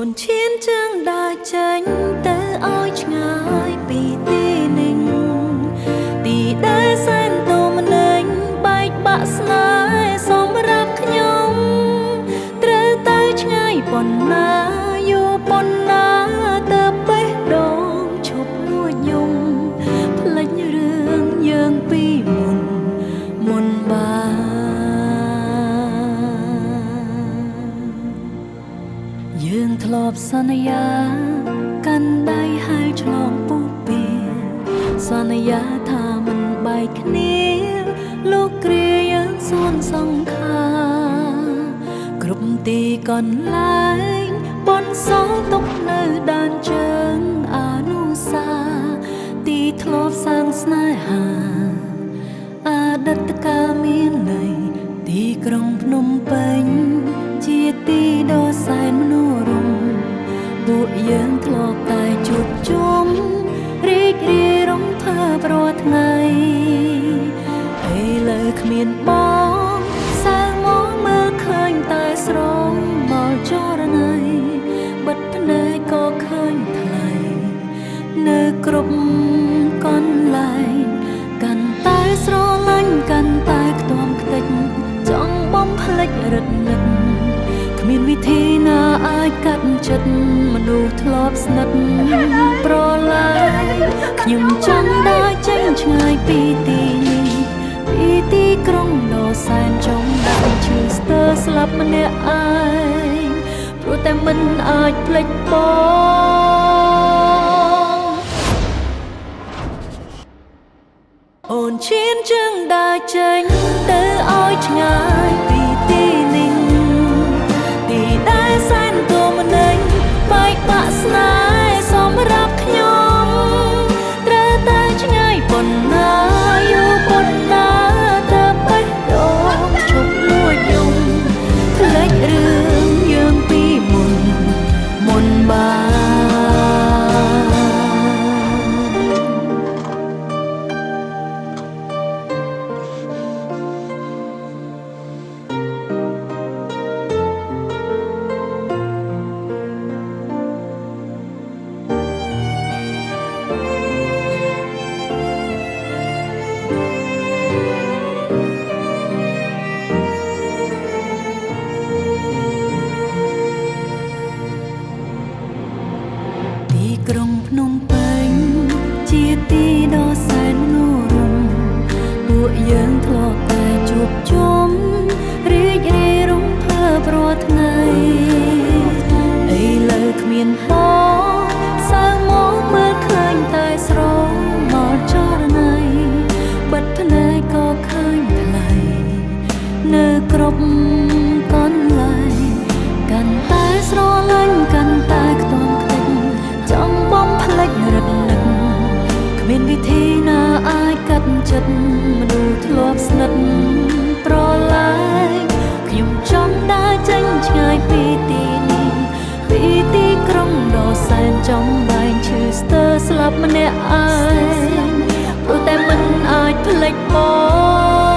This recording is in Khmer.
นเชียนจึงได้ចេញទៅឲ្យឆ្ងាយពីទីនេះទីដែលសែនទូមលេងបែកបាក់ស្នេហ៍សម្រាប់ខ្ញុំត្រូវទៅឆ្ងាយប៉ុណ្ណាយូរប៉ុណ្ណាទៅបេះដូងឈប់លួចយំភ្លេចរឿងយើងពីមុនយើងធ្លាប់សន្យាកាន់ដៃហើយឆ្លងពុះពីសន្យាថាមិនបែកគ្នាលោកគ្រាយើងសួនសង្ខាគ្រប់ទីកន្លែងបនសល់ទុកនៅដានជើងអនុសាទីធ្លាប់សាងស្នេហាអតីតកាលមានន័យទីក្រុងភ្នំពេញជាទីដ៏សែនមនោរម្យពួកយើងធ្លាប់តែជួបជុំរីករាយរំភើបរាល់ថ្ងៃឥឡូវគ្មានបងសៅមកមើលឃើញតែស្រងមកចរណៃបិទភ្នែកក៏ឃើញថ្លៃនៅគ្រប់កន្លែងកាន់តែស្រឡាញ់កាន់តែខ្ទាំខ្ទេចចង់បំភ្លេចរឹតនឹកគ្មានវិធីណាអាចកាត់ចិត្តមនុស្សធ្លាប់ស្និទ្ធប្រឡាយខ្ញុំចង់ដើរចេញឆ្ងាយពីទីនេះពីទីក្រុងដ៏សែនចង់ដាច់ឈឺស្ទើរស្លាប់ម្នាក់ឯងព្រោះតែមិនអាចភ្លេចបងអូនឈានជើងដើរចេញទៅឲ្យឆ្ងាយពីទីនេះទីដែលសែនទូមនេញបែកបាក់ស្នេហ៍សម្រាប់ខ្ញុំត្រូវតែឆ្ងាយប៉ុណ្ណាយូរប៉ុណ្ណាទៅបេះដូងឈប់លួចយំភ្លេចរឿងយើងពីមុនបានក្រុងភ្នំពេញជាទីដ៏សែនមនោរម្យពួកយើងធ្លាប់តែជួបជុំរីករាយរំភើបរាល់ថ្ងៃឥឡូវគ្មានបងសៅមកមើលឃើញតែស្រងមកចរណៃបិទភ្នែកក៏ឃើញថ្លៃនៅគ្រប់កន្លែងកាន់តែស្រឡាញ់កាន់តែខ្ទង់ខ្ទេចចង់បំភ្លេចរឹកនឹកគ្មានវិធីណាអាចកាត់ចិត្តមនុស្សធ្លាប់ស្និទ្ធប្រឡាយខ្ញុំចង់ដើរចេញឆ្ងាយពីទីនេះពីទីក្រុងដ៏សែនចំបែងឈឺស្ទើរស្លាប់ម្នាក់ឯងព្រោះតែមិនអាចភ្លេចបង